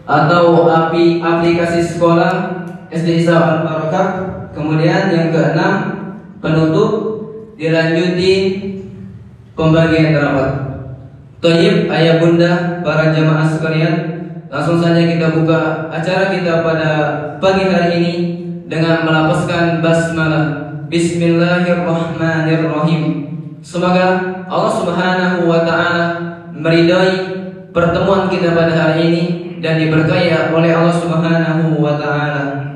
atau aplikasi sekolah SD Islam Al-Barakah. Kemudian yang keenam, penutup dilanjuti pembagian rapat. Thayyib, ayah bunda, para jamaah sekalian, langsung saja kita buka acara kita pada pagi hari ini dengan melafazkan basmalah. Bismillahirrahmanirrahim. Semoga Allah Subhanahu wa taala meridai pertemuan kita pada hari ini dan diberkahi oleh Allah Subhanahu wa taala.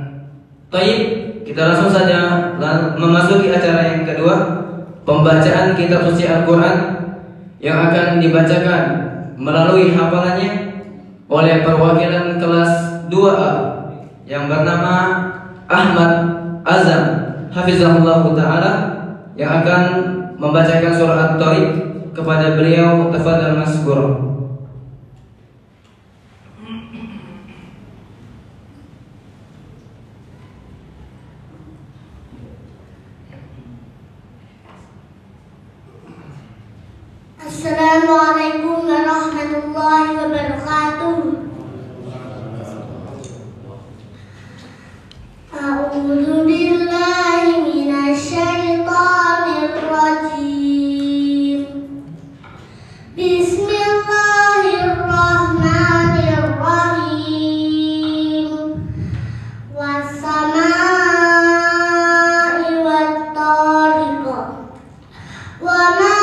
Baik, kita langsung saja memasuki acara yang kedua, pembacaan kitab suci Al-Qur'an yang akan dibacakan melalui hafalannya oleh perwakilan kelas 2A yang bernama Ahmad Azam hafizahullah taala, yang akan membacakan surah At-Tariq. Kepada beliau tafadhal maskur. Assalamualaikum warahmatullahi wabarakatuh. A'udzu billahi minasy syaithanir rajim. Bismillahirrahmanirrahim. Was-samaa'i wat-thariq. Wa ma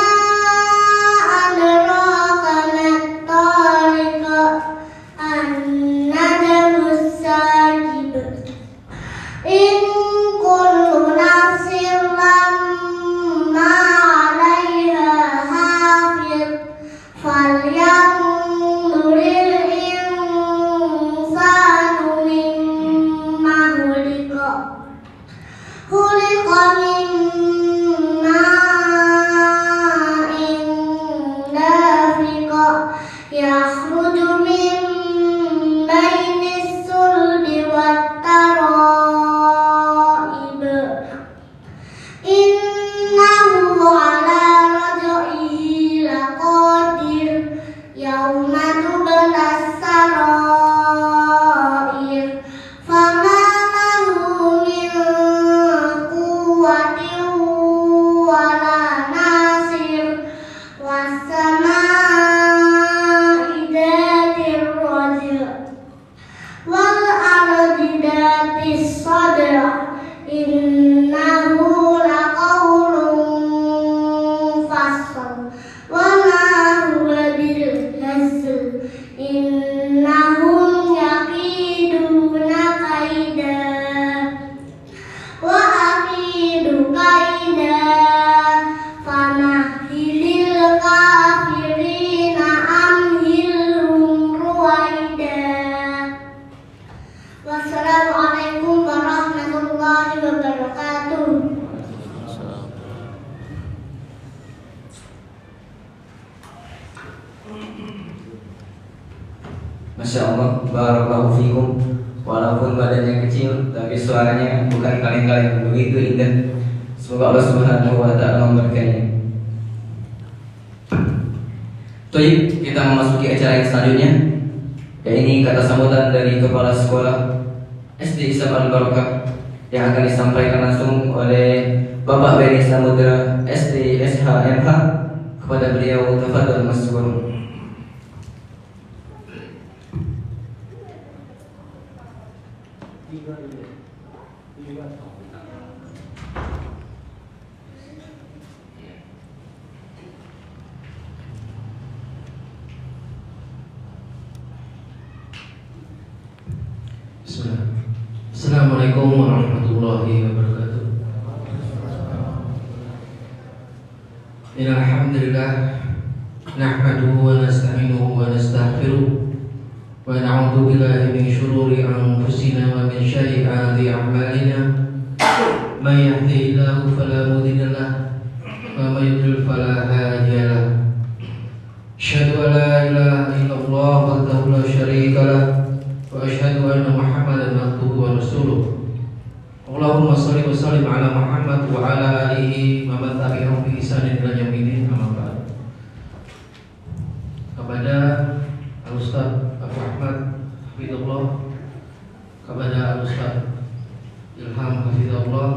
Masya Allah, barakallahu fikum. Walaupun badannya kecil, tapi suaranya bukan kaleng-kaleng, begitu indah. Semoga Allah Subhanahu wa taala memberkahinya. Baik, kita memasuki acara yang selanjutnya. Ya, ini kata sambutan dari Kepala Sekolah SD Islam Al-Barakah yang akan disampaikan langsung oleh Bapak Beni Samudra SD SHMH. Kepada beliau tafadhol maskur. Assalamualaikum warahmatullahi wabarakatuh. Alhamdulillah, nahmaduhu wa nasta'inuhu wa nastaghfiruh wa na'udzu billahi min shururi anfusina wa min sayyiati a'malina. May yahdihillahu fala mudilla lahu wa may yudlil fala hadiya lahu. Asyhadu an la ilaha illallah wahdahu la syarika lahu wa asyhadu anna Muhammadan abduhu wa rasuluh. Allahumma shalli wa sallim ala Muhammad wa ala alihi wa man tabi'ahum bi ihsanin ila yaumil amma ba'd. Kepada Al-Ustaz Abu Ahmad hafizahullah, kepada Ustaz Ilham hafizahullah,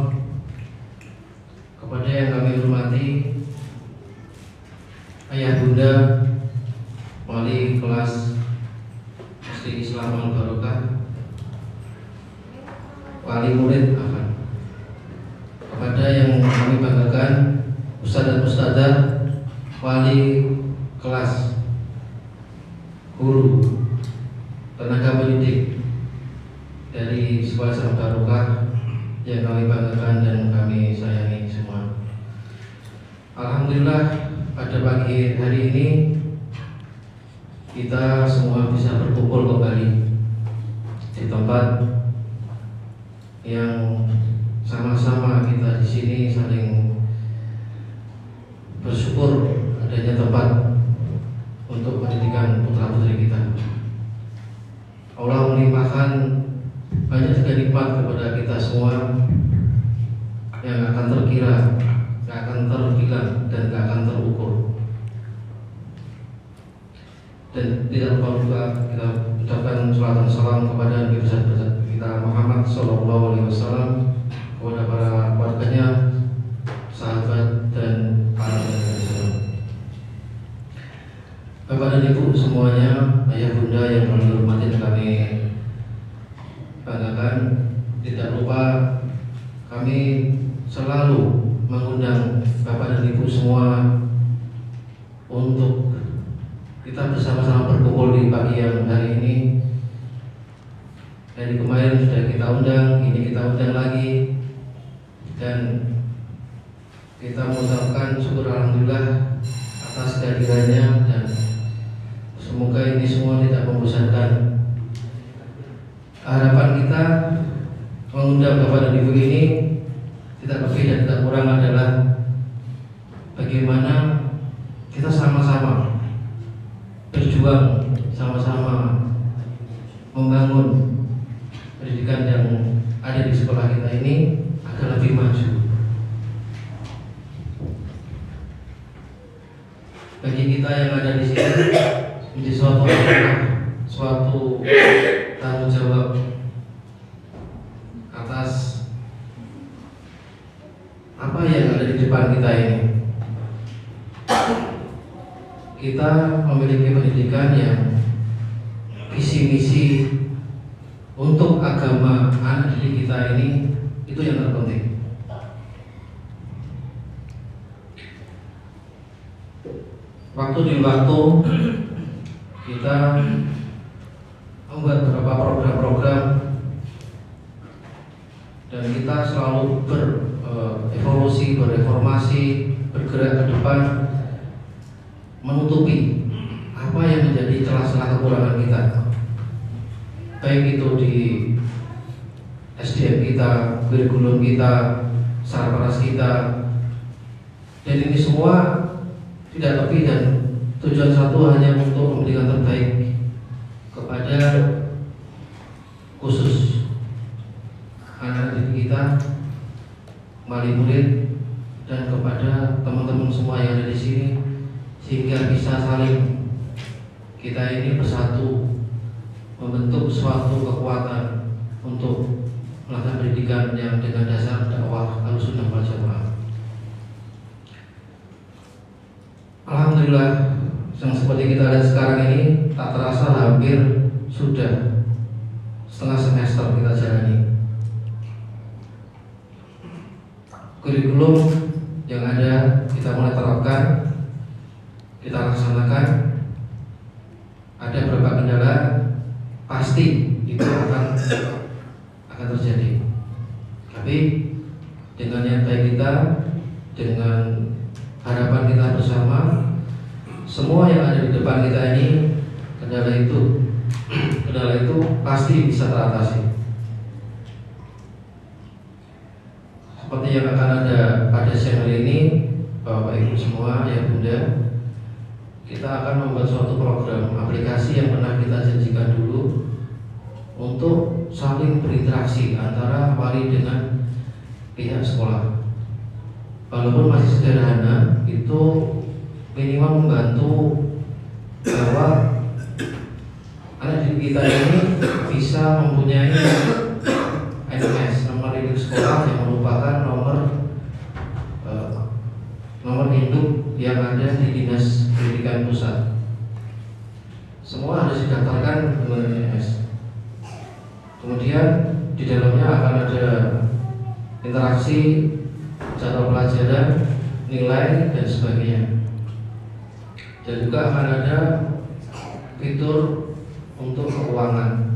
kepada yang kami hormati ayah bunda wali kelas SD Islam Al Barokah, wali murid akan, kepada yang kami banggakan ustadz dan ustadzah, wali kelas, guru, tenaga pendidik dari sekolah Islam Barokah yang kami banggakan dan kami sayangi semua. Alhamdulillah pada pagi hari ini kita semua bisa berkumpul kembali di tempat yang sama-sama kita di sini saling bersyukur adanya tempat untuk pendidikan putra-putri kita. Allah melimpahkan banyak sekali nikmat kepada kita semua yang akan terkira, gak akan terbilang, dan gak akan terukur. Dan tidak lupa juga kita ucapkan salawat dan salam kepada Nabi besar kita Muhammad SAW, kepada para keluarganya, sahabat, dan para pendengar. Bapak dan Ibu semuanya, ayah bunda yang kami hormati dan kami banggakan, tidak lupa kami selalu mengundang Bapak dan Ibu semua untuk kita bersama-sama berkumpul di pagi yang hari ini. Dari kemarin sudah kita undang, ini kita undang lagi, dan kita mengucapkan syukur alhamdulillah atas kehadirannya, dan semoga ini semua tidak membosankan. Harapan kita mengundang Bapak dan Ibu ini tidak lebih dan tidak kurang adalah bagaimana kita sama-sama berjuang, sama-sama membangun pendidikan yang ada di sekolah kita ini agar lebih maju. Bagi kita yang ada di sini menjadi suatu tanggung jawab atas apa yang ada di depan kita ini. Kita memiliki pendidikan yang visi misi untuk agama anak didik kita ini, itu yang terpenting. Waktu demi waktu kita membuat beberapa program-program dan kita selalu berevolusi, bereformasi, bergerak ke depan, menutupi apa yang menjadi celah-celah kekurangan kita, baik itu di SDM kita, kurikulum kita, sarparas kita, dan ini semua tidak lebih dan tujuan satu hanya untuk memberikan terbaik kepada khusus anak didik kita, wali murid, dan kepada teman-teman semua yang ada di sini, sehingga bisa saling kita ini bersatu membentuk suatu kekuatan untuk melakukan pendidikan yang dengan dasar dakwah Ahlussunnah wal Jamaah. Alhamdulillah, yang seperti kita lihat sekarang ini tak terasa hampir sudah setengah semester kita jalani. Kurikulum yang ada kita mulai terapkan, kita laksanakan. Ada beberapa kendala pasti itu akan terjadi, tapi dengan niat baik kita, dengan harapan kita bersama, semua yang ada di depan kita ini, kendala itu pasti bisa teratasi. Seperti yang akan ada pada siang hari ini, Bapak Ibu semua, ya Bunda, kita akan membuat suatu program aplikasi yang pernah kita janjikan dulu untuk saling berinteraksi antara wali dengan pihak sekolah. Walaupun masih sederhana, itu minimal membantu bahwa anak didik kita ini bisa mempunyai NMS, nomor induk sekolah, yang merupakan nomor induk yang ada di Dinas Pendidikan Pusat. Semua harus didaftarkan dengan NMS. Kemudian di dalamnya akan ada interaksi, jadwal pelajaran, nilai, dan sebagainya. Dan juga akan ada fitur untuk keuangan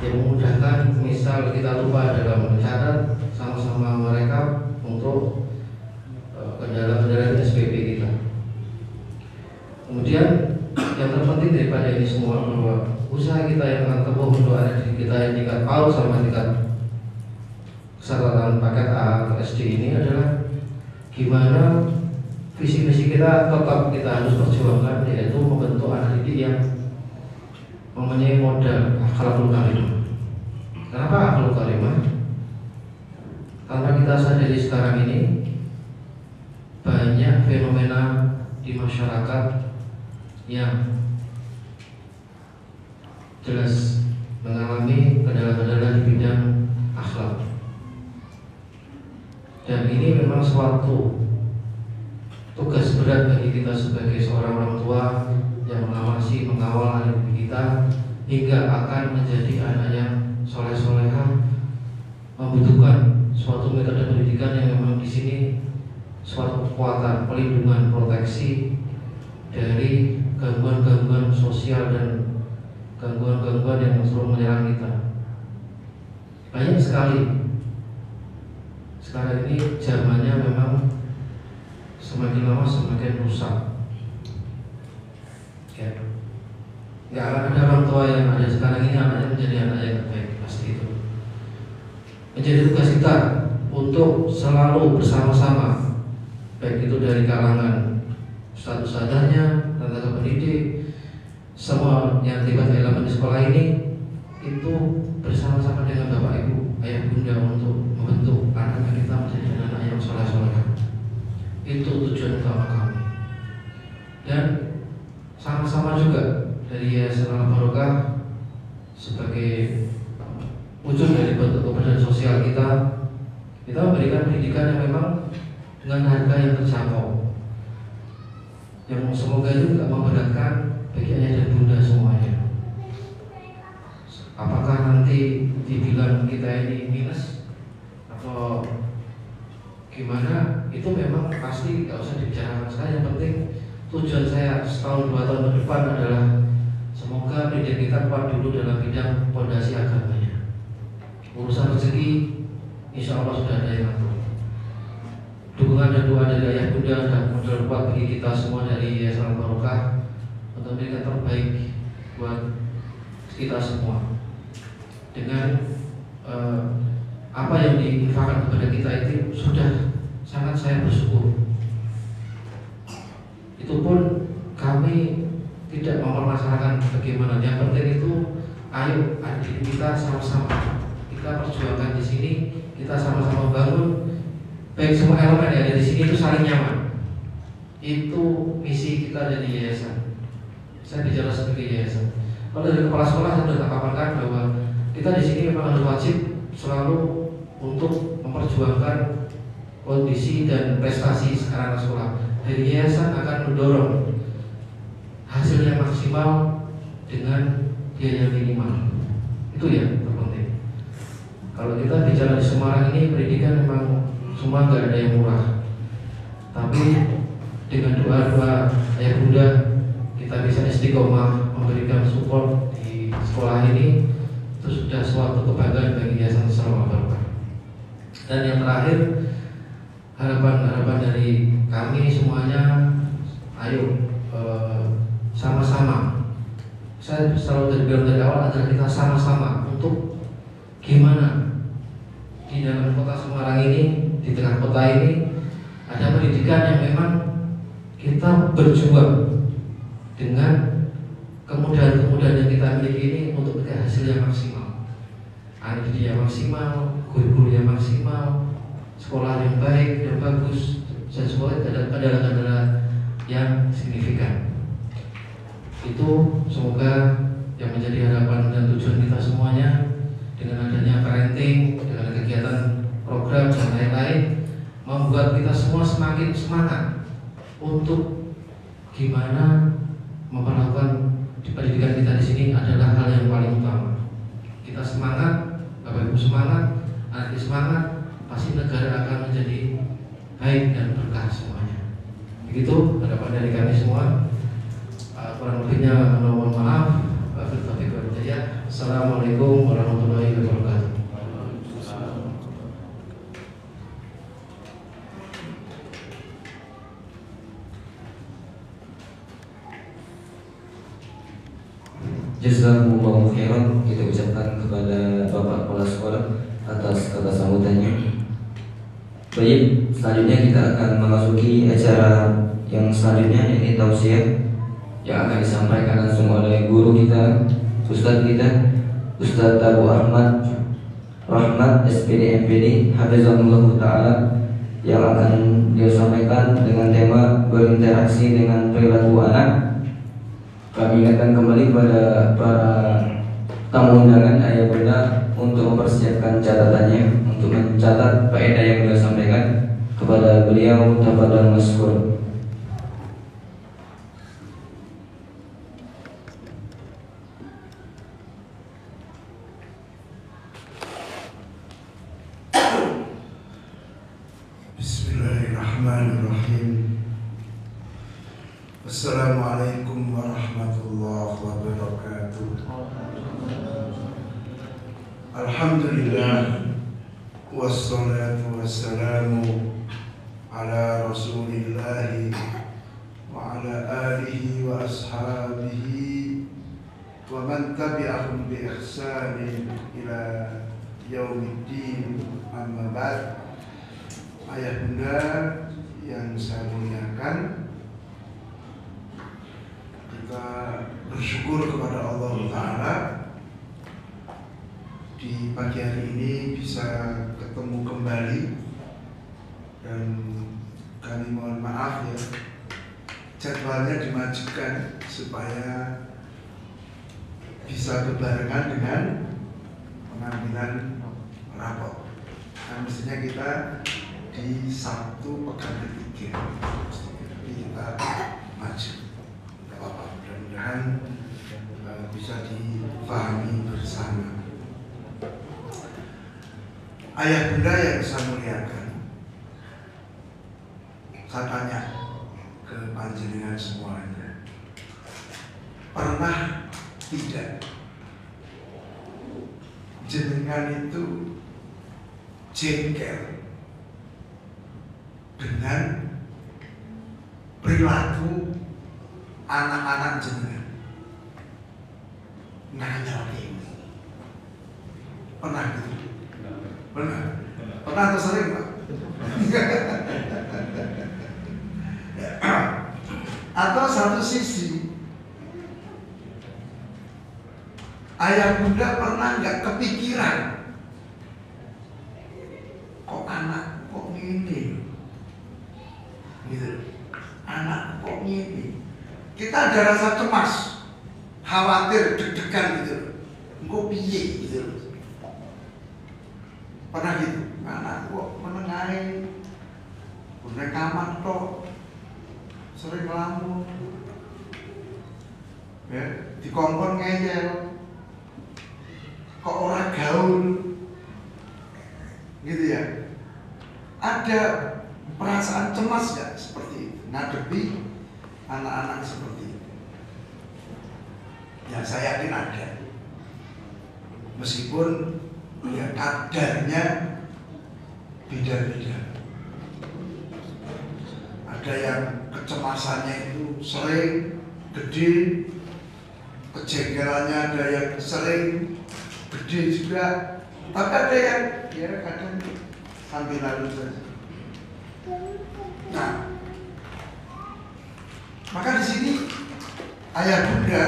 yang memudahkan, misal kita lupa dalam mencatat, sama-sama mereka untuk kendala-kendala SPP kita. Kemudian yang terpenting daripada ini semua bahwa usaha kita yang akan tempuh untuk ada di kita yang tingkat PAUD sama tingkat kesetaraan paket A atau SD ini adalah gimana visi misi kita tetap kita harus perjuangkan, yaitu membentuk anak didik yang mempunyai modal akhlakul karimah. Kenapa akhlakul karimah? Karena kita sadari sekarang ini banyak fenomena di masyarakat yang jelas mengalami kendala-kendala di bidang akhlak. Dan ini memang suatu tugas berat bagi kita sebagai seorang orang tua yang mengawasi, mengawal anak kita hingga akan menjadi anak yang soleh-solehah, membutuhkan suatu metode pendidikan yang memang di sini suatu kekuatan pelindungan, proteksi dari gangguan-gangguan sosial dan gangguan-gangguan yang selalu menyerang kita. Banyak sekali. Sekarang ini zamannya memang semakin lama semakin rusak. Ya. Nggak akan ada orang tua yang ada sekarang ini anaknya menjadi anak yang baik, pasti itu. Menjadi tugas kita untuk selalu bersama-sama, baik itu dari kalangan ustadz-ustadzanya, tenaga pendidik, semua yang terlibat dalam di sekolah ini, itu bersama-sama dengan bapak ibu, ayah bunda untuk membentuk anak kita menjadi anak yang soleh-soleh. Itu tujuan utama kami. Dan sama-sama juga dari Yayasan Al-Barokah sebagai wujud dari bentuk kepedulian sosial kita memberikan pendidikan yang memang dengan harga yang terjangkau, yang semoga itu tidak memberatkan bagi ayah dan bunda semuanya. Apakah nanti dibilang kita ini minus atau gimana, itu memang pasti nggak usah dibicarakan sekarang. Yang penting tujuan saya setahun 2 tahun ke depan adalah semoga pendidikan kita kuat dulu dalam bidang fondasi agamanya. Urusan rezeki insya Allah sudah ada yang ngatur. Dukungan dan doa dari ayah bunda dan modal kuat bagi kita semua dari Yayasan Al-Barokah untuk memberikan terbaik buat kita semua. Dengan apa yang diinfakkan kepada kita itu sudah sangat saya bersyukur. Itu pun kami tidak mempermasalahkan bagaimana. Yang penting itu ayo adik kita sama-sama kita perjuangkan di sini, kita sama-sama bangun. Baik semua elemen yang ada di sini itu saling nyaman. Itu misi kita dari yayasan. Saya bicara sebagai yayasan. Kalau dari kepala sekolah saya sudah paparkan bahwa kita di sini memang harus wajib selalu untuk memperjuangkan kondisi dan prestasi sekarang sekolah. Dari yayasan akan mendorong hasil yang maksimal dengan biaya minimal. Itu yang terpenting. Kalau kita bicara di Semarang ini pendidikan memang semua nggak ada yang murah. Tapi dengan doa-doa ayah bunda kita bisa istiqomah memberikan support di sekolah ini, itu sudah suatu kebanggaan bagi Yayasan Al-Barokah. Dan yang terakhir, harapan dari kami semuanya, ayo sama-sama. Saya selalu bilang dari awal adalah kita sama-sama untuk gimana di dalam kota Semarang ini, di tengah kota ini ada pendidikan yang memang kita berjuang dengan kemudahan-kemudahan yang kita miliki ini untuk mencapai hasil yang maksimal, anak didik yang maksimal, guru-guru yang maksimal, sekolah yang baik dan bagus, dan semua kendala-kendala yang signifikan. Itu semoga yang menjadi harapan dan tujuan kita semuanya meeting, dengan kegiatan program dan lain-lain, membuat kita semua semakin semangat untuk gimana memperlakukan pendidikan kita di sini adalah hal yang paling utama. Kita semangat, Bapak Ibu semangat, anak semangat, pasti negara akan menjadi baik dan berkah semuanya. Begitu harapan dari kami semua. Kurang lebihnya mohon maaf. Assalamualaikum warahmatullahi wabarakatuh. Jazakumullahu khairan, kita ucapkan kepada Bapak Kepala Sekolah atas kata sambutannya. Baik, selanjutnya kita akan memasuki acara yang selanjutnya, yaitu tausiah yang akan disampaikan langsung oleh guru kita, Ustadz kita, Ustadz Abu Ahmad Rahmat SPD MPD Hafizahullah Ta'ala, yang akan dia sampaikan dengan tema berinteraksi dengan perilaku anak. Kami ingatkan kembali kepada para tamu undangan ayah bunda untuk mempersiapkan catatannya untuk mencatat faedah yang beliau sampaikan. Kepada beliau tafadhal maskur. Bismillahirrahmanirrahim. Assalamualaikum warahmatullahi wabarakatuh. Alhamdulillah, wassalatu wassalamu ala rasulillahi wa ala alihi wa ashabihi wa man tabi'ahum bi ihsanin ila yaumiddin, amma ba'd. Ayah bunda yang saya muliakan, kita bersyukur kepada Allah Ta'ala di pagi hari ini bisa ketemu kembali, dan kami mohon maaf ya, jadwalnya dimajukan supaya bisa berbarengan dengan pengambilan rapor. Nah, mestinya kita di Sabtu pekan ketiga, tapi kita maju. Tidak apa-apa, mudah-mudahan bisa dipahami bersama. Ayah bunda yang saya muliakan, saya tanya ke panjenengan semuanya, pernah tidak jenengan itu jengkel dengan perilaku anak-anak jenengan? Nanya ini, pernah gitu? Pernah? Pernah atau sering, Pak? Atau satu sisi, ayah bunda pernah nggak kepikiran, kok anak kok gini, gitu, anak kok gini. Kita ada rasa cemas, khawatir, deg-degan gitu, kok piye gitu. Pernah gitu, anak kok menengahin, udah kamar tok, sering ngelamun, ya, dikongkon ngeyel, kok orang gaul, gitu ya. Ada perasaan cemas gak seperti itu, ngadepi anak-anak seperti itu? Ya saya yakin ada, meskipun ya kadarnya beda-beda. Ada yang kecemasannya itu sering, gede, kejengkelannya ada yang sering, gede juga. Tapi ada yang ya kadang sambil lalu saja. Nah, maka di sini ayah bunda,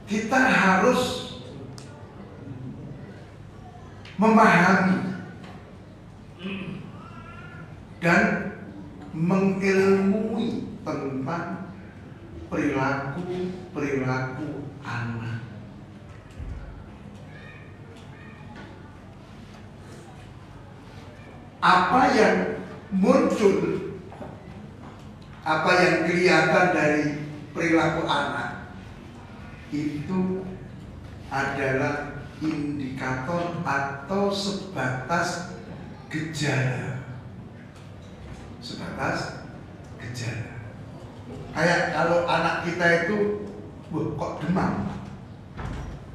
kita harus memahami dan mengilmui tentang perilaku anak. apa yang muncul, apa yang kelihatan dari perilaku anak itu adalah indikator atau sebatas gejala. Sebatas gejala. Kayak kalau anak kita itu, kok demam,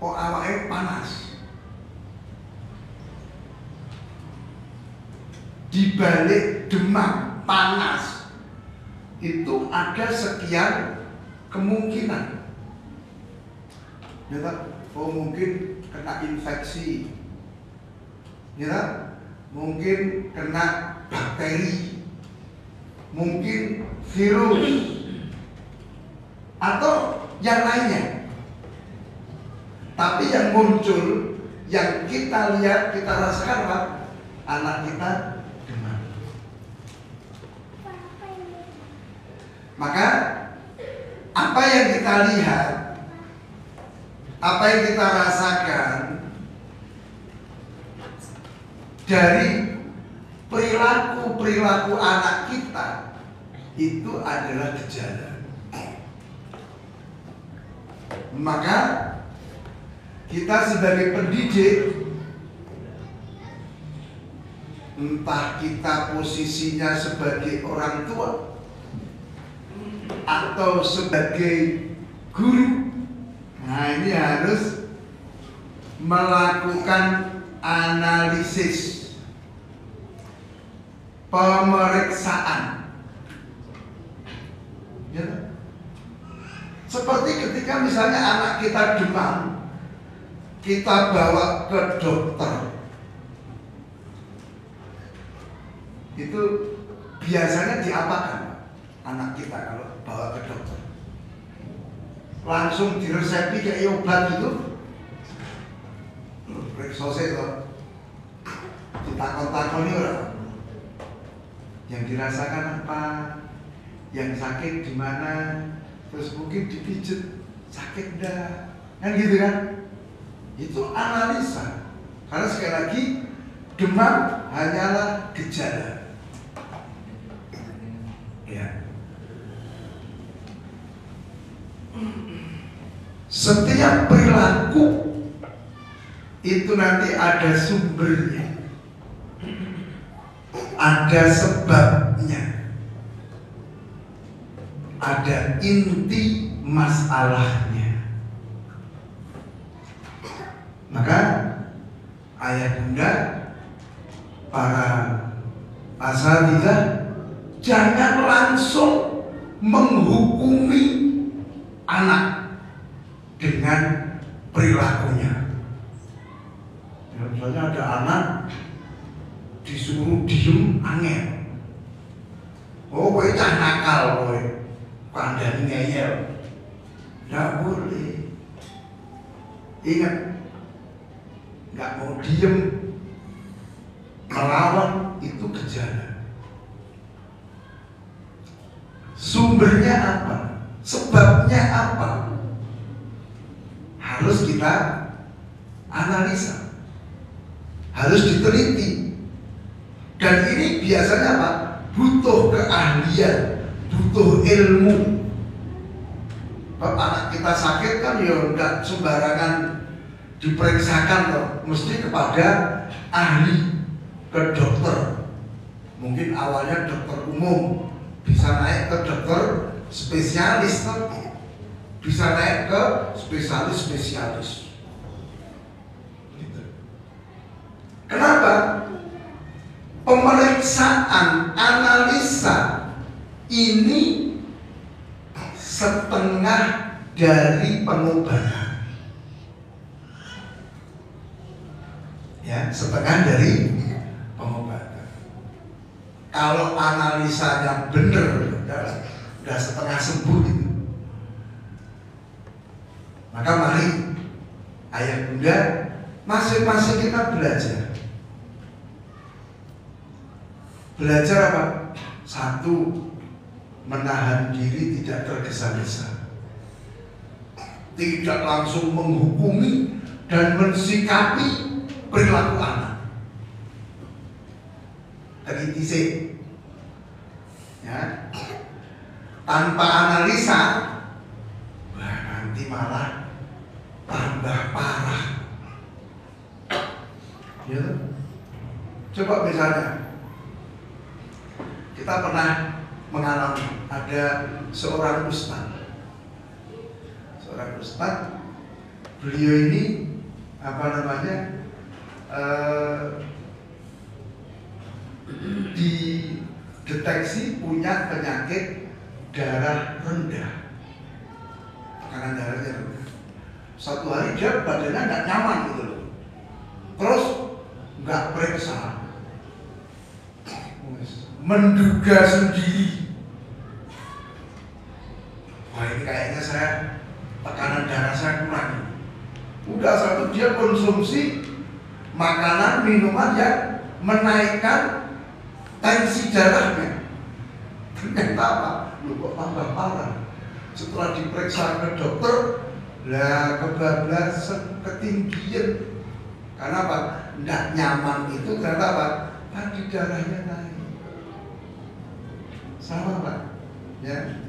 kok awalnya panas. Di balik demam, panas itu ada sekian kemungkinan. Ya, oh mungkin kena infeksi, ya, mungkin kena bakteri, mungkin virus, atau yang lainnya. Tapi yang muncul, yang kita lihat, kita rasakan apa? Anak kita demam. Maka apa yang kita lihat, apa yang kita rasakan dari perilaku anak kita itu adalah gejala. Maka kita sebagai pendidik, entah kita posisinya sebagai orang tua atau sebagai guru, nah ini harus melakukan analisis, pemeriksaan, ya. Seperti ketika misalnya anak kita demam, kita bawa ke dokter, itu biasanya diapakan anak kita kalau bawa ke dokter? Langsung diresepi kayak obat gitu, reksose itu, ditakon-takoni orang, yang dirasakan apa, yang sakit di mana, terus mungkin dipijet, sakit enggak, kan gitu kan? Itu analisa. Karena sekali lagi demam hanyalah gejala. Ya. Setiap perilaku itu nanti ada sumbernya, ada sebabnya, ada inti masalahnya. Maka ayah bunda, para asatidzah, jangan langsung menghukumi anak dengan perilakunya. Ya, misalnya ada anak disuruh diem angel, oh kowe cah nakal kowe, kandhane ngeyel, nggak boleh. Ingat, nggak mau diem, melawan itu gejala. Sumbernya apa? Sebabnya apa? Harus kita analisa, harus diteliti. Dan ini biasanya apa? Butuh keahlian, butuh ilmu. Anak kita sakit kan ya enggak sembarangan diperiksakan loh, mesti kepada ahli, ke dokter. Mungkin awalnya dokter umum, bisa naik ke dokter spesialis, bisa naik ke spesialis. Gitu. Kenapa? Pemeriksaan, analisa ini setengah dari pengobatan. Ya, setengah dari pengobatan. Kalau analisanya benar, udah setengah sembuh itu. Maka mari ayah bunda, masing-masing kita belajar. Belajar apa? Satu, menahan diri tidak tergesa-gesa, tidak langsung menghukumi dan mensikapi perilaku anak. teliti sih, ya. Tanpa analisa, wah nanti malah tambah parah. Ya, coba misalnya kita pernah mengalami ada seorang ustaz, beliau ini dideteksi punya penyakit darah rendah, tekanan darahnya rendah. Satu hari dia badannya nggak nyaman gitu loh, terus nggak periksa, menduga sendiri, wah ini kayaknya saya tekanan darah saya kurang. Udah satu dia konsumsi makanan minuman yang menaikkan tensi darahnya. Ternyata apa? Lu kok tambah parah. Setelah diperiksa ke dokter, lah kebablasan, ketinggian. Karena apa? Nggak nyaman itu ternyata apa? Tadi darahnya naik. Sama Pak, ya.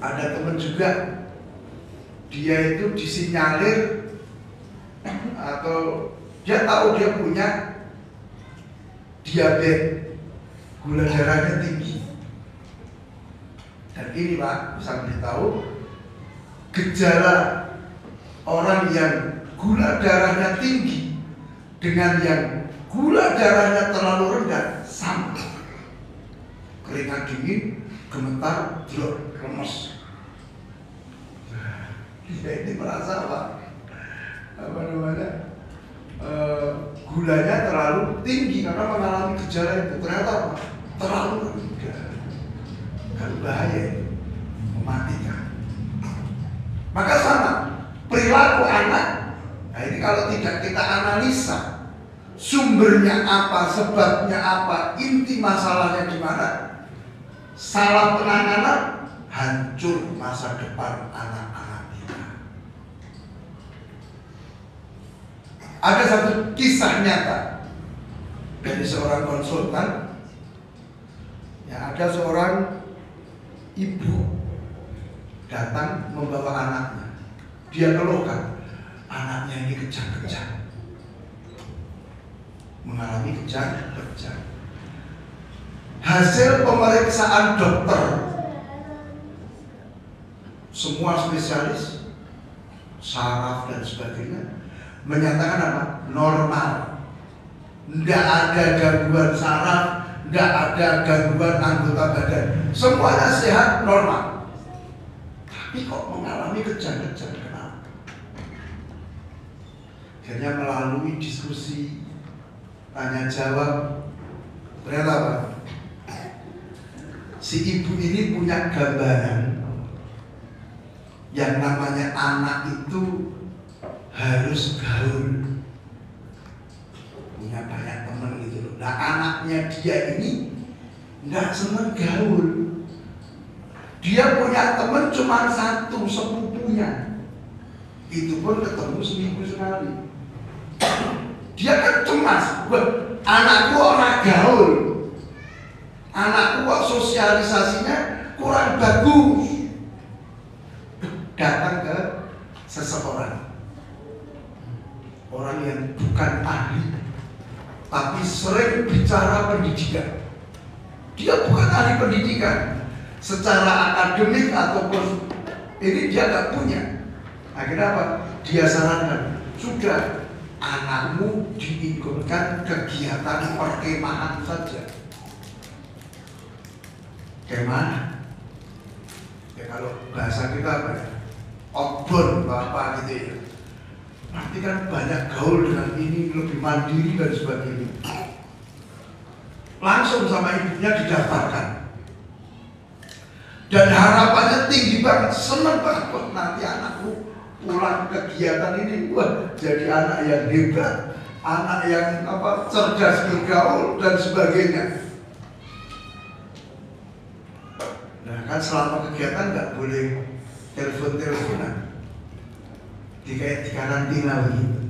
Ada teman juga, dia itu disinyalir atau dia tahu dia punya diabetes, gula darahnya tinggi. Dan ini Pak, bisa beritahu gejala orang yang gula darahnya tinggi dengan yang gula darahnya terlalu rendah sama. Keringat dingin, gemetar, jelek, lemes. Dia ini merasa gulanya terlalu tinggi karena mengalami gejala itu. Ternyata apa? Terlalu rendah. Kan bahaya, mematikan. Maka sama perilaku anak. Nah ini kalau tidak kita analisa sumbernya apa, sebabnya apa, inti masalahnya di mana, salah penanganan, hancur masa depan anak-anak kita. Ada satu kisah nyata dari seorang konsultan. Ya, ada seorang ibu datang membawa anaknya. Dia keluhkan anaknya ini kejang-kejang, mengalami kejang-kejang. Hasil pemeriksaan dokter, semua spesialis saraf dan sebagainya menyatakan apa? Normal. Nggak ada gangguan saraf, nggak ada gangguan anggota badan, semuanya sehat, normal. Tapi kok mengalami kejang-kejang, kenapa? Akhirnya melalui diskusi, tanya jawab, ternyata apa? Si ibu ini punya gambaran yang namanya anak itu harus gaul, punya banyak teman gitu loh. Nah anaknya dia ini nggak seneng gaul. Dia punya teman cuma satu, sepupunya. Itu pun ketemu seminggu sekali. Dia kan cemas, anakku orang gaul, anakku kok sosialisasinya kurang bagus. Datang ke seseorang, orang yang bukan ahli, tapi sering bicara pendidikan. Dia bukan ahli pendidikan, secara akademik ataupun ini dia nggak punya. Akhirnya apa? Dia sarankan, sudah anakmu diikutkan kegiatan perkemahan saja. Kemana? Ya kalau bahasa kita apa ya? Outbound apa gitu ya. Nanti kan banyak gaul dengan ini, lebih mandiri dan sebagainya. Langsung sama ibunya didaftarkan. Dan harapannya tinggi banget, seneng banget nanti anakku pulang kegiatan ini, wah jadi anak yang hebat, anak yang cerdas bergaul dan sebagainya. Nah kan selama kegiatan nggak boleh telepon-teleponan, di karantina begitu.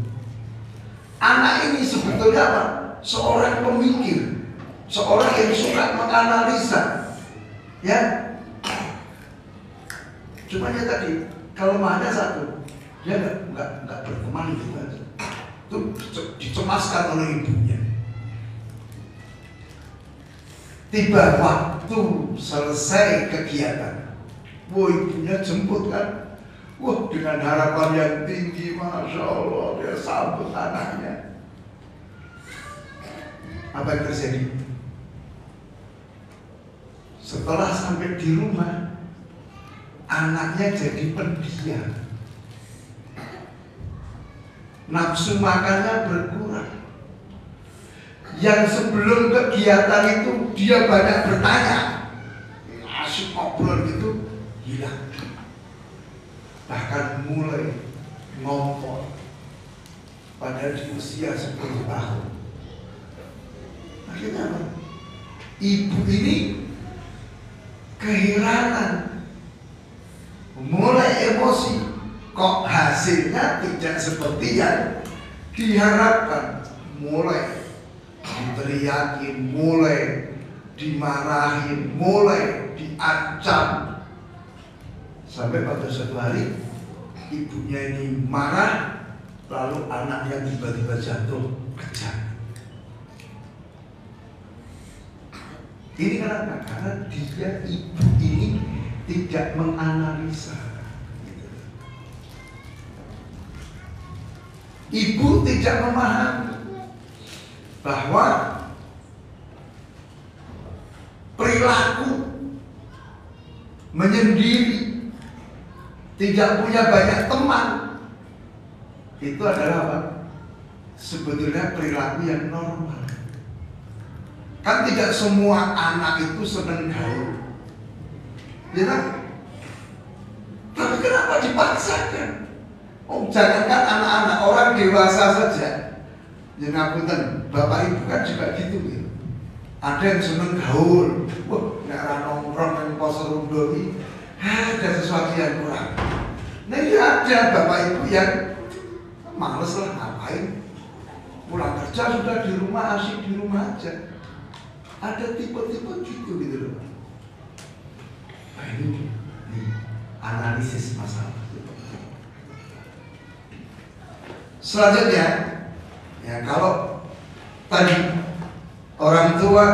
Anak ini sebetulnya apa? Seorang pemikir, seorang yang suka menganalisa, ya. Cuma ya tadi kelemahannya satu, dia nggak berteman gitu aja. Itu dicemaskan oleh ibunya. Tiba waktu selesai kegiatan, ibunya jemput kan, dengan harapan yang tinggi, masya Allah dia sambut anaknya. Apa yang terjadi? Setelah sampai di rumah, anaknya jadi pendiam, nafsu makannya berkurang. Yang sebelum kegiatan itu dia banyak bertanya, asyik ngobrol gitu, hilang. Bahkan mulai ngompol, padahal di usia 10 tahun. Akhirnya apa? Ibu ini keheranan, mulai emosi, kok hasilnya tidak seperti yang diharapkan. Mulai diteriakin, mulai dimarahin, mulai diancam, sampai pada suatu hari ibunya ini marah, lalu anaknya tiba-tiba jatuh kejang. Ini kenapa? Karena dia, ibu ini tidak menganalisa. Ibu tidak memahami bahwa perilaku menyendiri, tidak punya banyak teman, itu adalah apa? Sebetulnya perilaku yang normal. Kan tidak semua anak itu senang gaul, ya kan? Tapi kenapa dipaksakan? Jangankan anak-anak, orang dewasa saja. Ya ngapunten, bapak ibu kan juga gitu. Ada yang seneng gaul, nek nongkrong yang pos rondo ini, ada sesuatu yang kurang. Nah ya ada bapak ibu yang males lah, ngapain? Pulang kerja sudah di rumah, asyik di rumah aja. Ada tipe-tipe gitu loh. Nah ini analisis masalah. Selanjutnya, ya kalau tadi orang tua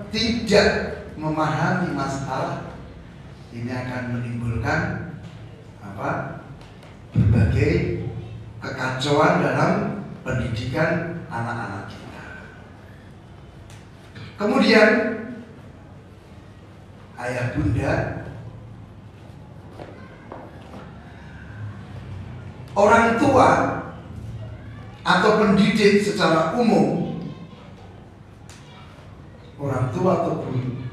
tidak memahami masalah, ini akan menimbulkan apa? Berbagai kekacauan dalam pendidikan anak-anak kita. Kemudian ayah bunda, orang tua atau pendidik secara umum, orang tua atau guru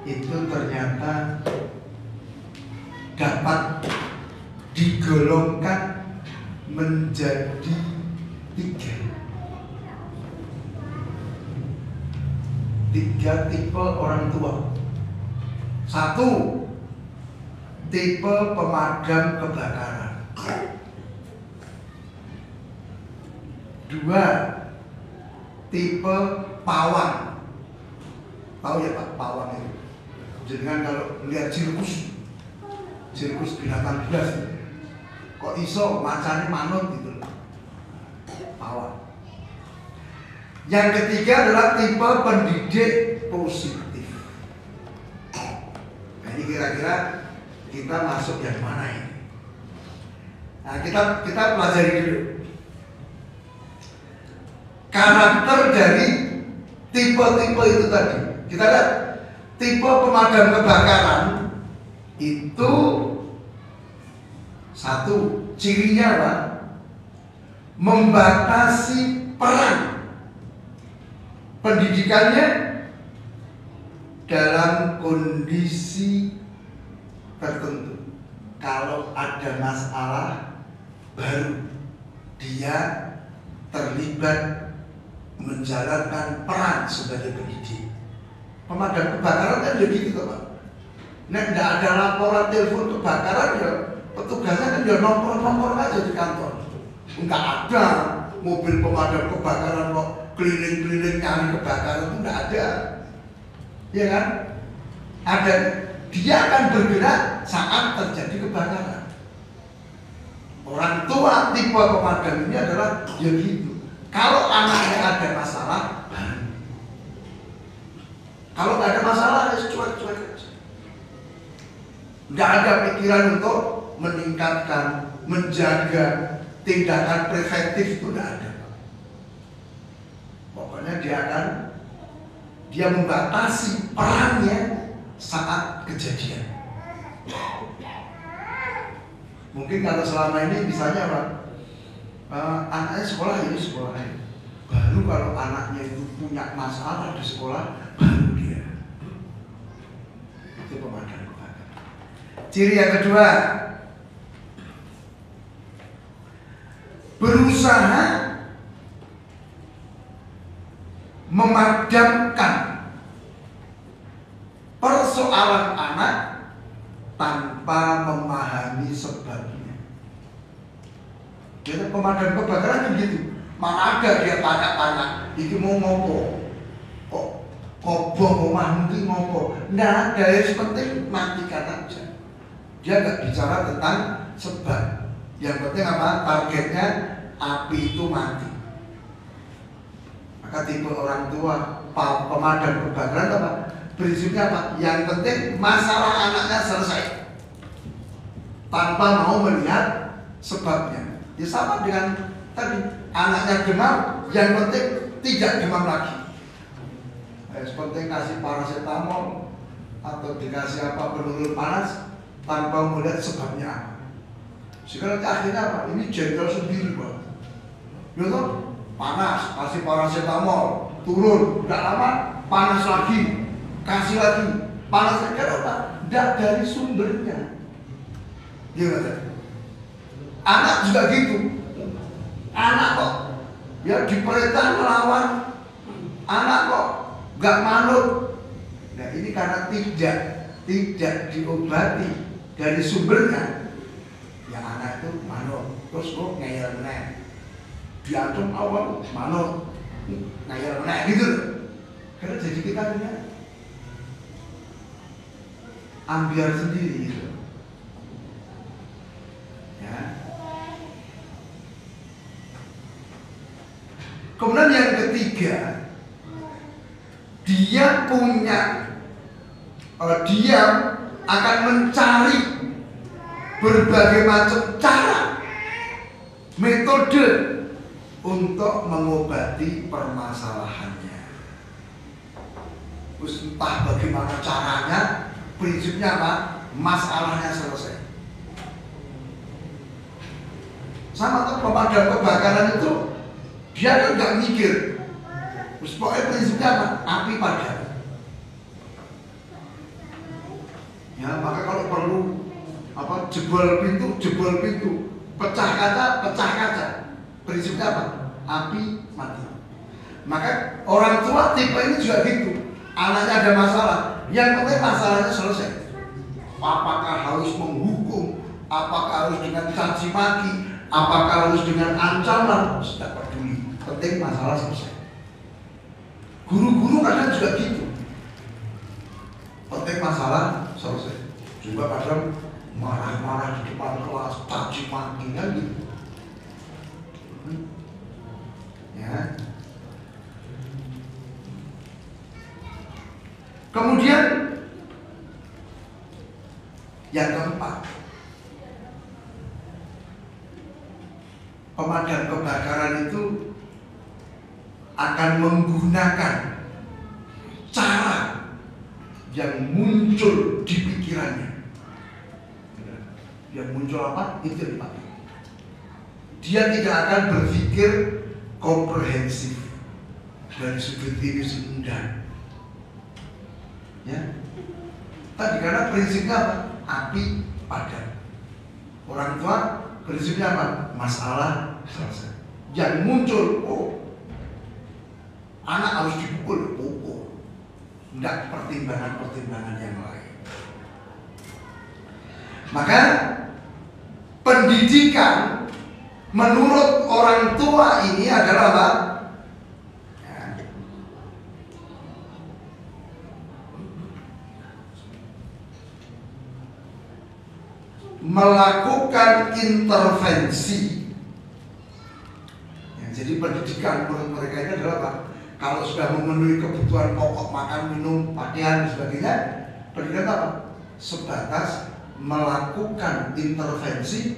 itu ternyata dapat digolongkan menjadi 3 tipe orang tua. 1, tipe pemadam kebakaran. 2, tipe pawang. Tahu ya Pak, pawang itu. Jadi kan kalau lihat sirkus binatang buas, kok iso macane manut gitu. Pawang. Yang ketiga adalah tipe pendidik positif. Nah ini kira-kira kita masuk yang mana ini? Nah kita pelajari dulu karakter dari tipe-tipe itu tadi. Kita lihat tipe pemadam kebakaran itu 1, cirinya apa? Membatasi peran pendidikannya dalam kondisi tertentu. Kalau ada masalah baru dia terlibat menjalankan peran sebagai pendidik. Pemadam kebakaran kan jadi gitu Pak. Nek tidak ada laporan telepon kebakaran ya petugasnya kan ya nongkrong aja di kantor. Enggak ada mobil pemadam kebakaran kok keliling-keliling nyari kebakaran itu nggak ada, ya kan? Ada, dia akan bergerak saat terjadi kebakaran. Orang tua tipe pemadam ini adalah ya gitu. Kalau anaknya ada masalah, kalau nggak ada masalah, ya cuek-cuek aja. Nggak ada pikiran untuk meningkatkan, menjaga tindakan preventif, itu nggak ada. Pokoknya dia membatasi perannya saat kejadian. Mungkin kalau selama ini misalnya apa? Anaknya sekolah ini sekolah ini. Baru kalau anaknya itu punya masalah di sekolah, baru dia. Itu pemadam kebakaran. Ciri yang kedua, berusaha memadamkan persoalan anak tanpa memahami sebabnya. Jadi pemadam kebakaran begitu. Mana ada dia tanya-tanya, ini mau ngopo? Kok kobong omahmu iki ngopo? Nggak ada, yang penting matikan aja. Dia nggak bicara tentang sebab. Yang penting apa? Targetnya api itu mati. Maka tipe orang tua pemadam kebakaran apa? Prinsipnya apa? Yang penting masalah anaknya selesai tanpa mau melihat sebabnya. Ya sama dengan tadi, anaknya demam, yang penting tidak demam lagi. Yang penting kasih paracetamol atau dikasih apa penurun panas tanpa melihat sebabnya apa. Sekarang akhirnya apa? Ini jengkel sendiri, Pak. Gitu? Panas, kasih paracetamol, turun, nggak lama panas lagi. Kasih lagi, panas lagi, apa? Tidak dari sumbernya. Gimana? Anak juga gitu. Anak kok ya diperintah melawan, anak kok nggak manut. Nah ini karena tidak diobati dari sumbernya. Ya anak itu manut, terus kok ngeyel meneh. Diancam awal manut, ngeyel meneh gitu. Karena jadi kita punya ambiar sendiri gitu. Ya. Kemudian yang ketiga, dia akan mencari berbagai macam cara, metode untuk mengobati permasalahannya. Terus entah bagaimana caranya, prinsipnya apa? Masalahnya selesai. Sama tuh pemadam kebakaran itu, dia kan nggak mikir. Terus pokoknya prinsipnya apa? Api padam. Ya maka kalau perlu apa jebol pintu, pecah kaca. Prinsipnya apa? Api mati. Maka orang tua tipe ini juga gitu. Anaknya ada masalah, yang penting masalahnya selesai. Apakah harus menghukum? Apakah harus dengan caci maki? Apakah harus dengan ancaman? Tidak peduli. Penting masalah selesai. Guru-guru kadang juga gitu. Penting masalah selesai. Juga kadang marah-marah di depan kelas, caci maki kan gitu. Ya. Kemudian yang keempat, pemadam kebakaran itu akan menggunakan cara yang muncul di pikirannya. Yang muncul apa? Itu dipakai. Dia tidak akan berpikir komprehensif dari sudut ini sudut. Ya, tadi karena prinsipnya apa? Api padam. Orang tua prinsipnya apa? Masalah selesai. Yang muncul, anak harus dipukul, pukul. Tidak pertimbangan-pertimbangan yang lain. Maka pendidikan menurut orang tua ini adalah apa? Ya, melakukan intervensi. Ya, jadi pendidikan menurut mereka ini adalah apa? Kalau sudah memenuhi kebutuhan pokok makan, minum, pakaian dan sebagainya, pendidikan apa? Sebatas melakukan intervensi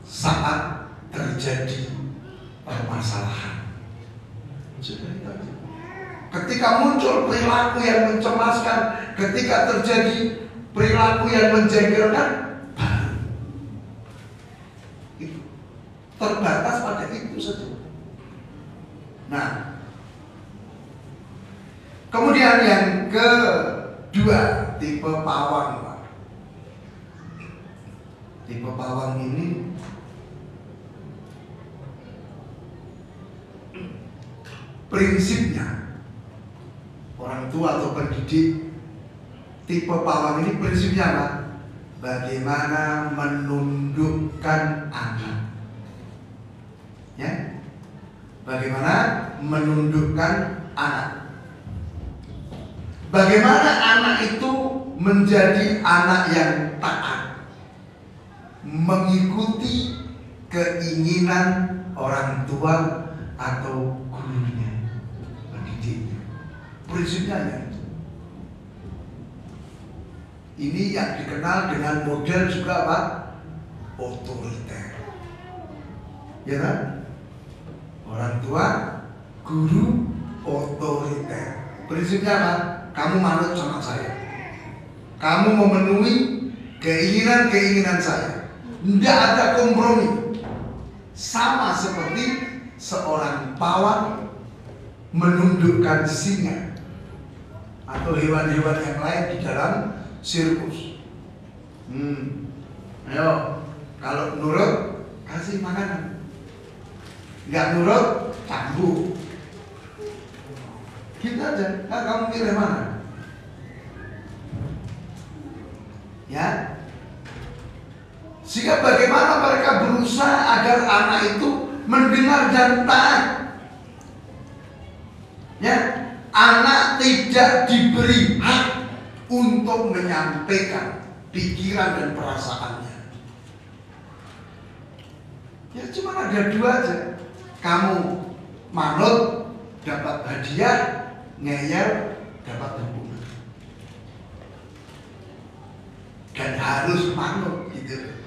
saat terjadi permasalahan. Ketika muncul perilaku yang mencemaskan, ketika terjadi perilaku yang menjengkelkan, baru itu terbatas pada itu saja. Nah, kemudian yang kedua, tipe pawang. Tipe pawang ini prinsipnya, orang tua atau pendidik tipe pawang ini prinsipnya apa? Bagaimana menundukkan anak, ya? Bagaimana menundukkan anak? Bagaimana anak itu menjadi anak yang taat, mengikuti keinginan orang tua atau gurunya, pendidiknya. Prinsipnya ya itu. Ini yang dikenal dengan model juga apa? Otoriter. Ya kan? Orang tua, guru, otoriter. Prinsipnya apa? Kamu manut sama saya. Kamu memenuhi keinginan-keinginan saya. Tidak ada kompromi. Sama seperti seorang pawang menundukkan singa atau hewan-hewan yang lain di dalam sirkus. Ayo, kalau nurut kasih makanan, nggak nurut cambuk. Gitu aja. Nah, kamu pilih mana? Ya. Sehingga bagaimana mereka berusaha agar anak itu mendengar dan taat. Ya, anak tidak diberi hak untuk menyampaikan pikiran dan perasaannya. Ya cuma ada dua aja. Kamu manut dapat hadiah, ngeyel dapat hukuman. Dan harus manut gitu.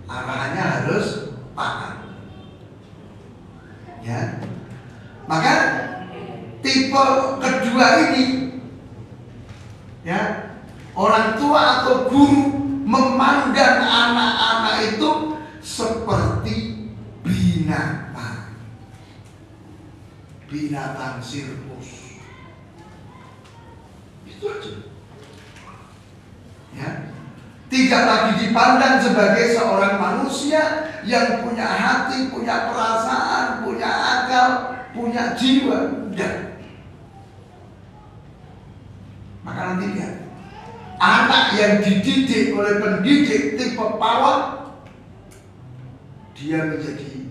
Arahannya harus taat. Ya. Maka tipe kedua ini, ya, orang tua atau guru memandang anak-anak itu seperti binatang, binatang sirkus. Itu aja. Ya, tidak lagi dipandang sebagai seorang manusia yang punya hati, punya perasaan, punya akal, punya jiwa. Tidak. Maka nanti lihat, anak yang dididik oleh pendidik tipe pawang, dia menjadi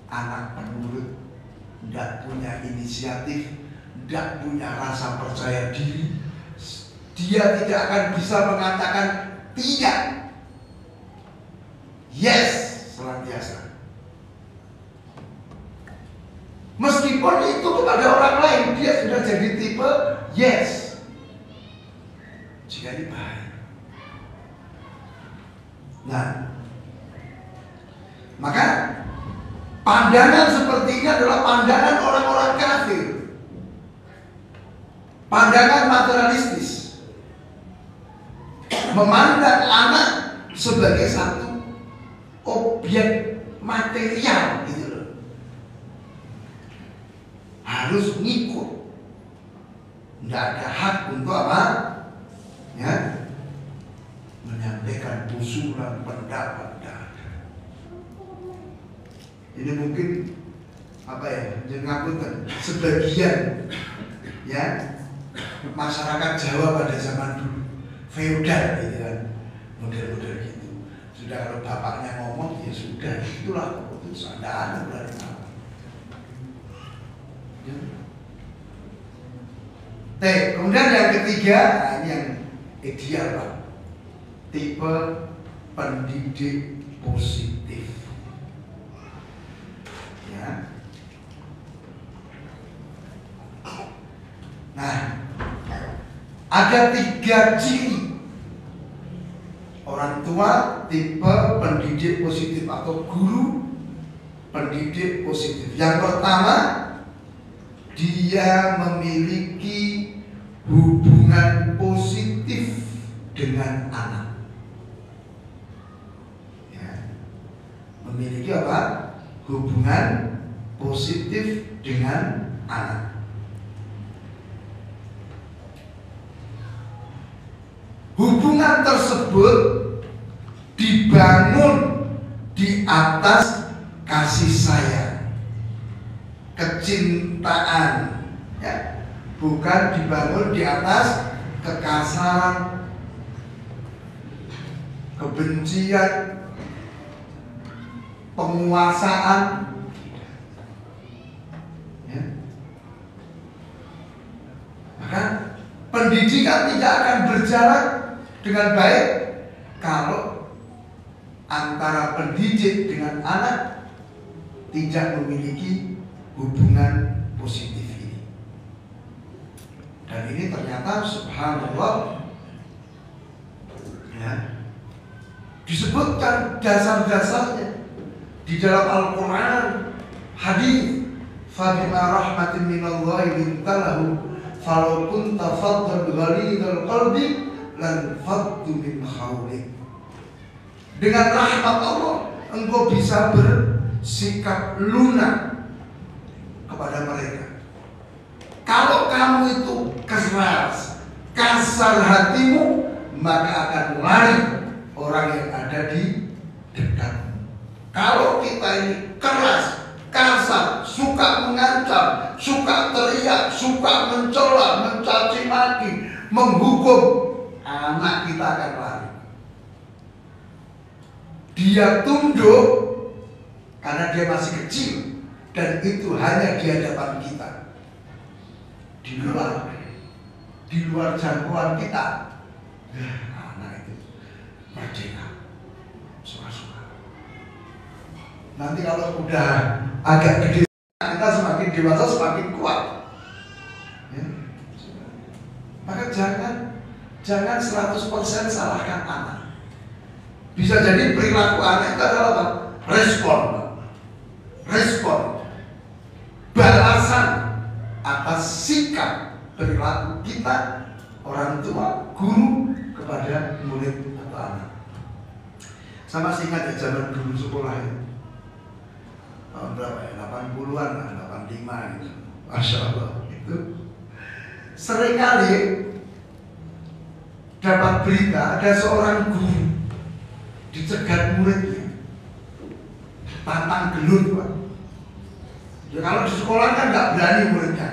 anak penurut, tidak punya inisiatif, tidak punya rasa percaya diri. Dia tidak akan bisa mengatakan tidak, yes senantiasa. Meskipun itu kepada orang lain, dia sudah jadi tipe yes. Jika ini baik. Nah, maka pandangan seperti ini adalah pandangan orang-orang kafir, pandangan materialistis, memandang anak sebagai satu objek material gitu loh. Harus ngikut, tidak ada hak untuk apa? Ya, menyampaikan usulan pendapat. Ini mungkin apa ya? Jangan sebagian ya masyarakat Jawa pada zaman dulu feodal gitu kan, model-model gitu. Sudah kalau bapaknya ngomong ya sudah, itulah keputusan, tidak ada berani apa. Kemudian yang ketiga, nah ini yang ideal Pak, tipe pendidik positif. Ya. Nah, ada 3 ciri orang tua tipe pendidik positif atau guru pendidik positif. Yang pertama, dia memiliki hubungan positif dengan anak. Ya. Memiliki apa? Hubungan positif dengan anak. Hubungan tersebut dibangun di atas kasih sayang, kecintaan, ya, bukan dibangun di atas kekasaran, kebencian, penguasaan. Ya. Maka pendidikan tidak akan berjalan dengan baik kalau antara pendidik dengan anak tidak memiliki hubungan positif ini. Dan ini ternyata subhanallah, ya, disebutkan dasar-dasarnya di dalam Al-Quran, hadis, fabima rahmatin minallahi lintalahu falau kunta faddan ghalidhal qalbi lan faddu min hawlik. Dengan rahmat Allah engkau bisa bersikap lunak kepada mereka. Kalau kamu itu keras, kasar hatimu, maka akan lari orang yang ada di dekatmu. Kalau kita ini keras, kasar, suka mengancam, suka teriak, suka mencela, mencaci maki, menghukum, anak kita akan lari. Dia tunduk karena dia masih kecil, dan itu hanya di hadapan kita. Di luar jangkauan kita, anak itu merdeka, suka-suka. Nanti kalau udah agak gede, kita semakin dewasa semakin kuat. Ya. Maka jangan 100% salahkan anak. Bisa jadi perilaku anak itu adalah apa? Respon, balasan atas sikap perilaku kita, orang tua, guru kepada murid atau anak. Sama sih ingat ya zaman dulu sekolah ya, tahun berapa ya? 80-an lah, 85 gitu. Masya Allah, itu seringkali dapat berita ada seorang guru dicegat muridnya, tantang gelut, Pak. Ya kalau di sekolah kan nggak berani muridnya,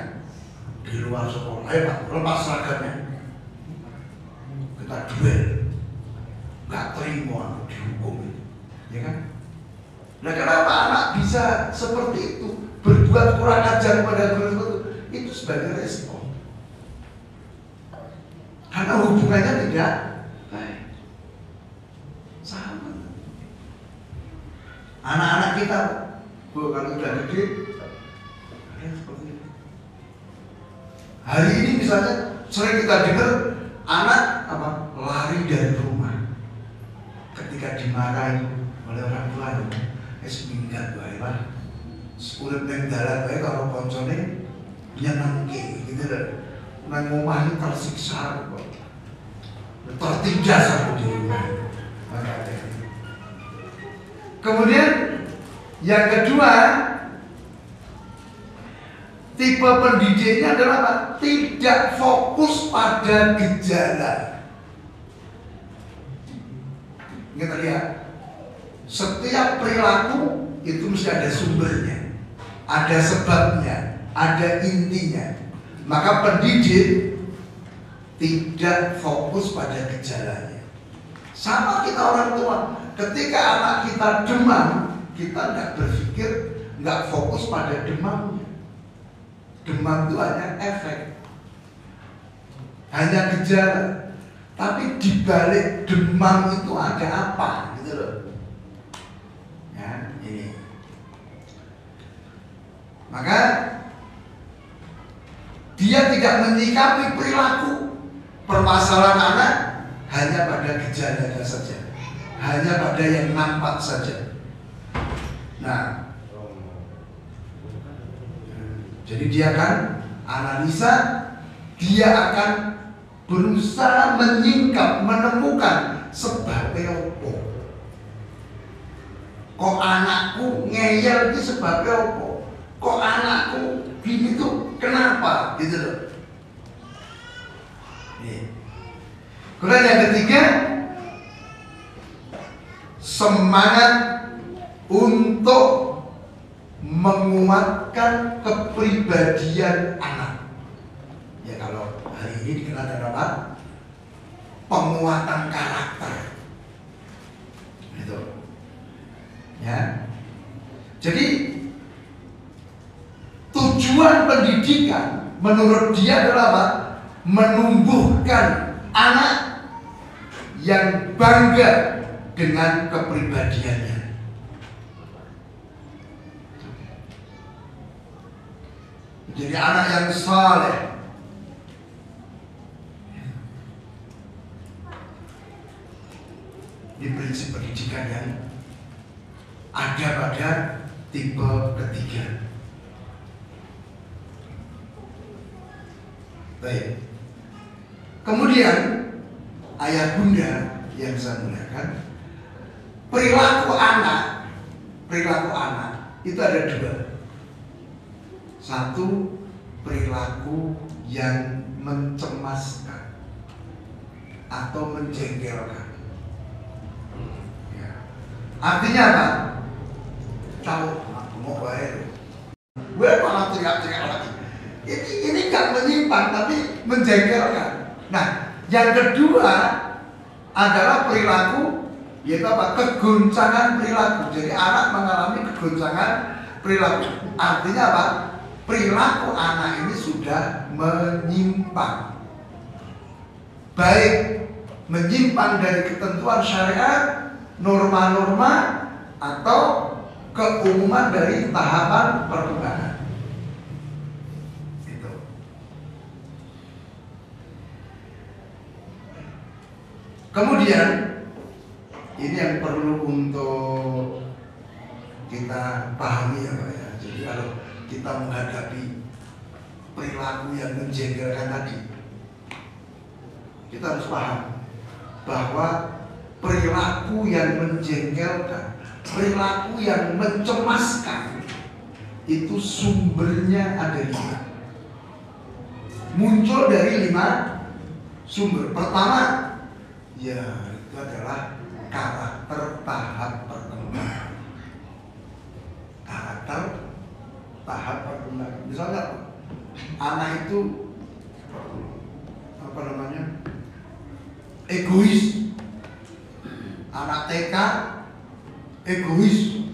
di luar sekolah, ayo Pak, lepas seragamnya, kita duel, nggak terima, dihukum, ya kan? Nah kenapa anak bisa seperti itu, berbuat kurang ajar pada guru itu sebagai respon, karena hubungannya tidak baik. Sama anak-anak kita, Bu, kalau udah gede, seperti itu. Hari ini misalnya sering kita dengar anak apa lari dari rumah ketika dimarahi oleh orang tua. Seminggat bae Pak. Sepuluh neng dalan bae karo koncone nyenengke gitu lho. Nang omah iki tersiksa kok. Tertindas aku di rumah. Kemudian yang kedua, tipe pendidiknya adalah apa? Tidak fokus pada gejala. Kita lihat, setiap perilaku itu mesti ada sumbernya, ada sebabnya, ada intinya. Maka pendidik tidak fokus pada gejalanya. Sama kita orang tua, ketika anak kita demam, kita nggak berpikir, nggak fokus pada demamnya. Demam itu hanya efek, hanya gejala. Tapi di balik demam itu ada apa? Gitu Maka dia tidak menyikapi perilaku permasalahan anak hanya pada gejalanya saja, hanya pada yang nampak saja. Nah, jadi dia akan analisa, dia akan berusaha menyingkap, menemukan sebabnya apa. Kok anakku ngeyel ini sebabnya apa? Kok anakku gini tuh kenapa? Gitu loh. Kemudian yang ketiga, semangat untuk menguatkan kepribadian anak. Ya kalau hari ini dikenal dengan apa? Penguatan karakter. Gitu. Ya. Jadi tujuan pendidikan menurut dia adalah apa? Menumbuhkan anak yang bangga dengan kepribadiannya. Jadi anak yang saleh. Ini prinsip pendidikan yang ada pada tipe ketiga. Baik. Kemudian ayah bunda yang saya muliakan, perilaku anak itu ada dua. Satu, perilaku yang mencemaskan atau menjengkelkan. Ya. Artinya apa? Tahu aku mau bayar, gue malah teriak-teriak lagi. Ini gak menyimpang tapi menjengkelkan. Nah, yang kedua adalah perilaku, yaitu apa? Kegoncangan perilaku. Jadi anak mengalami kegoncangan perilaku. Artinya apa? Perilaku anak ini sudah menyimpang. Baik menyimpang dari ketentuan syariat, norma-norma, atau keumuman dari tahapan perkembangan. Itu. Kemudian ini yang perlu untuk kita pahami ya Pak ya. Jadi kalau kita menghadapi perilaku yang menjengkelkan tadi, kita harus paham bahwa perilaku yang menjengkelkan, perilaku yang mencemaskan itu sumbernya ada 5. Muncul dari 5 sumber. Pertama, ya itu adalah karakter tahap perkembangan. Karakter tahap perkembangan. Misalnya anak itu apa namanya? Egois. Anak TK egois,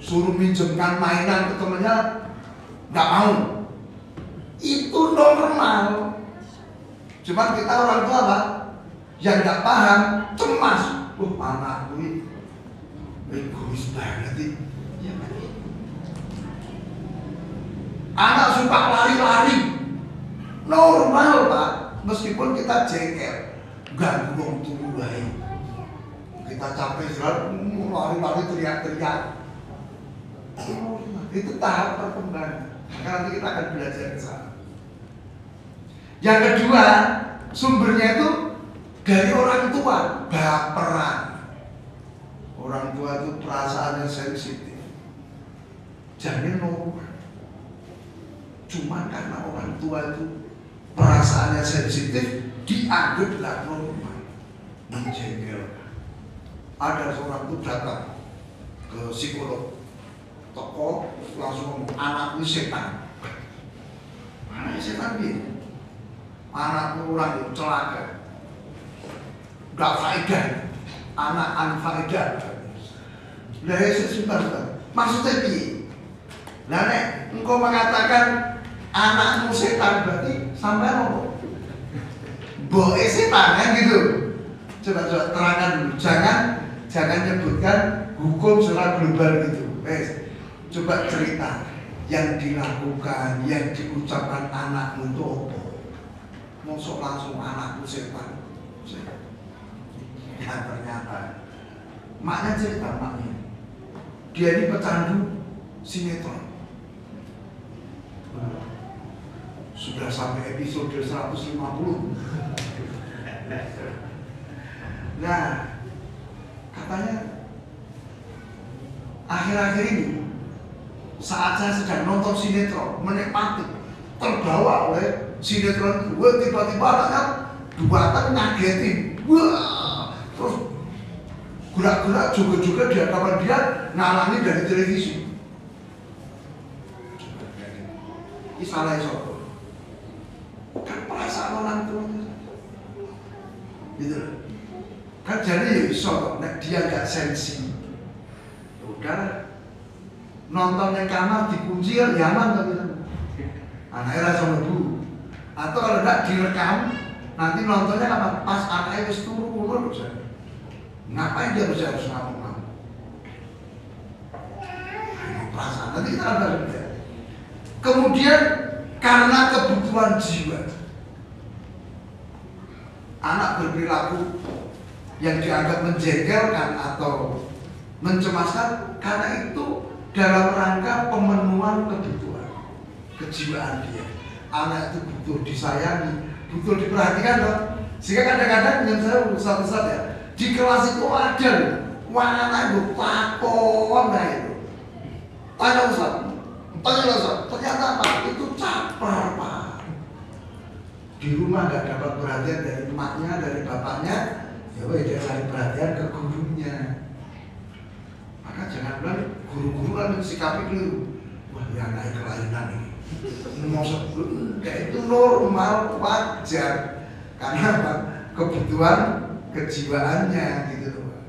suruh minjemkan mainan ke temennya nggak mau. Itu normal. Cuman kita orang tua apa? Yang nggak paham, cemas. Anakku ini egois banget ini. Ya, anak suka lari-lari, normal Pak. Meskipun kita jengkel, ganggu orang tua ini. Kita capek selalu lari-lari teriak-teriak. Itu tahap perkembangan. Maka nanti kita akan belajar ke sana. Yang kedua, sumbernya itu dari orang tua, baperan. Orang tua itu perasaannya sensitif. Jangan normal. Cuma karena orang tua itu perasaannya sensitif, dianggaplah normal. Menjengkelkan. Ada seorang itu datang ke psikolog, toko langsung ngomong, anakku setan. Anaknya setan gitu. Anakku orang itu celaka, gak faedah, anak anfaedah. Lah sebentar, maksudnya piye? Lah nek engkau mengatakan anakmu setan berarti sampai ngomong boe setan kan gitu. Coba terangkan dulu, jangan nyebutkan hukum secara global gitu. Coba cerita yang dilakukan, yang diucapkan anakmu itu apa? Mosok langsung anakku setan. Ya ternyata maknya cerita maknya dia ini pecandu sinetron. Sudah sampai episode 150. Nah, katanya akhir-akhir ini saat saya sedang nonton sinetron, menikmati, terbawa oleh sinetron itu, tiba-tiba anaknya dua ngagetin, wah, terus gerak-gerak juga di hadapan dia, ngalangi dari televisi. Ini salah soal. Kan perasaan orang tuanya, gitu. Kan jadi ya iso, nek dia gak sensi, udah nonton yang kamar dikunci kan nyaman tapi anaknya rasa lebu. Atau kalau tidak direkam, nanti nontonnya kapan? Pas anaknya wis turu ngono lho. Ngapain dia harus ngomong? Perasaan nanti kita ada. Kemudian karena kebutuhan jiwa, anak berperilaku yang dianggap menjengkelkan atau mencemaskan karena itu dalam rangka pemenuhan kebutuhan kejiwaan dia. Anak itu butuh disayangi, butuh diperhatikan dong. Sehingga kadang-kadang yang saya Ustaz ya, di kelas itu ada loh, anak itu takon itu. Tanya Ustaz, ternyata apa? Itu caper Pak. Di rumah nggak dapat perhatian dari emaknya, dari bapaknya, ya dia cari perhatian ke gurunya. Maka jangan bilang guru-guru kan mensikapi keliru. Wah, ya naik kelainan ini. Maksud kayak itu normal, wajar. Karena apa? Kebutuhan kejiwaannya gitu loh.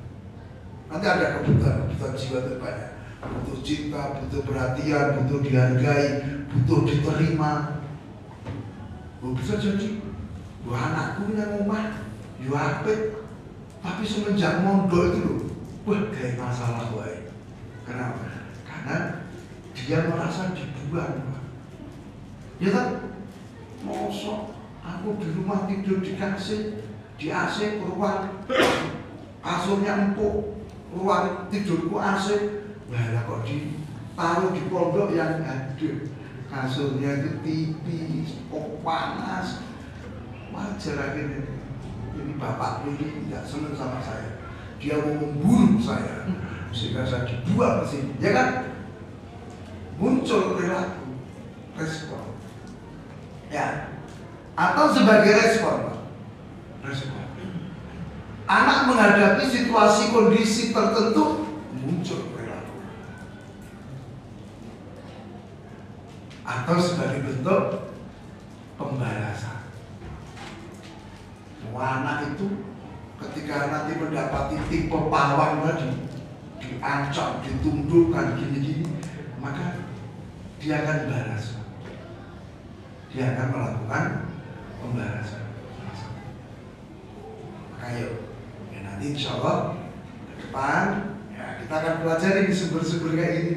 Nanti ada kebutuhan jiwa terbanyak. Butuh cinta, butuh perhatian, butuh dihargai, butuh diterima. Bisa jadi, wah anakku yang omah, yo apik. Tapi semenjak mondok itu loh, wah kayak masalah wae. Kenapa? Karena dia merasa dibuang. Ya kan? Mosok aku di rumah tidur di AC ruang, kasurnya empuk, ruang tidurku AC. Wah kok ditaruh di pondok yang aduh, kasurnya itu tipis, kok panas. Wajar akhirnya. Ini bapak ini tidak senang sama saya. Dia mau membunuh saya. Sehingga saya dibuang ke sini, ya kan? Muncul perilaku, respon, ya, atau sebagai respon. Anak menghadapi situasi kondisi tertentu muncul perilaku, atau sebagai bentuk pembalasan. Anak itu ketika nanti mendapati tipe pawang tadi, diancam, ditundukkan gini-gini, maka dia akan balas. Dia akan melakukan pembalasan. Maka yuk, ya nanti insya Allah ke depan ya, kita akan pelajari di sumber-sumber kayak gini.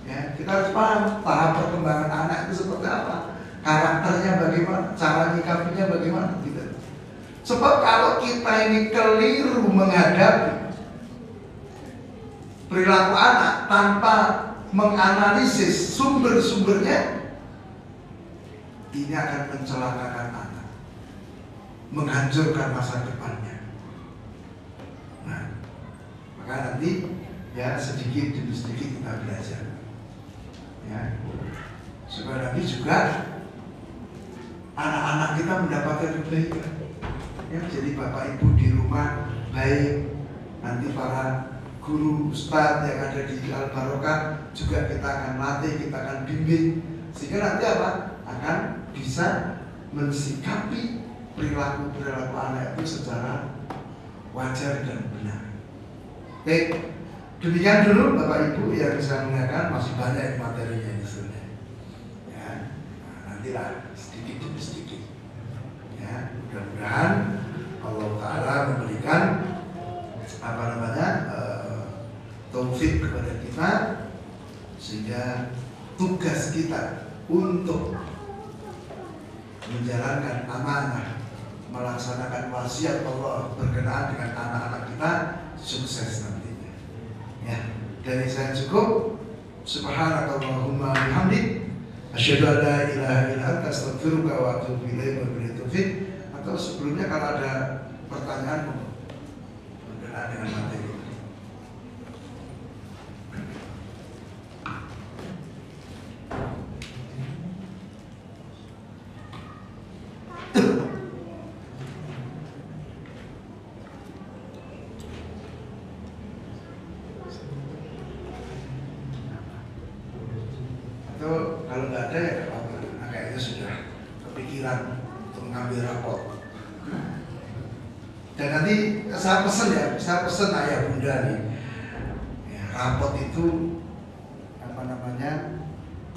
Ya, kita harus paham tahap perkembangan anak itu seperti apa, karakternya bagaimana, cara nyikapinya bagaimana gitu. Sebab kalau kita ini keliru menghadapi perilaku anak tanpa menganalisis sumber-sumbernya, ini akan mencelakakan anak, menghancurkan masa depannya. Nah, maka nanti ya sedikit demi sedikit kita belajar, ya, supaya nanti juga anak-anak kita mendapatkan kebaikan. Ya, jadi bapak ibu di rumah baik, nanti para guru ustadz yang ada di Al Barokah juga kita akan latih, kita akan bimbing, sehingga nanti apa? Akan bisa mensikapi perilaku anak itu secara wajar dan benar. Oke, demikian dulu bapak ibu yang bisa mendengarkan, masih banyak materinya di sini. Ya, nantilah sedikit demi sedikit. Ya, mudah-mudahan Allah Ta'ala memberikan taufik kepada kita Sehingga tugas kita untuk menjalankan amanah, melaksanakan wasiat Allah berkenaan dengan anak-anak kita sukses nantinya. Ya, dari saya cukup. Subhanakallahumma bihamdik, asyhadu an la ilaha illa anta, astaghfiruka wa atubu ilaik, wa billahi taufiq. Atau sebelumnya kalau ada pertanyaan berkenaan dengan materi. Kalau nggak ada ya nggak apa-apa. Nah, kayaknya sudah kepikiran untuk mengambil rapot. Dan nanti saya pesen ayah bunda nih. Ya, rapot itu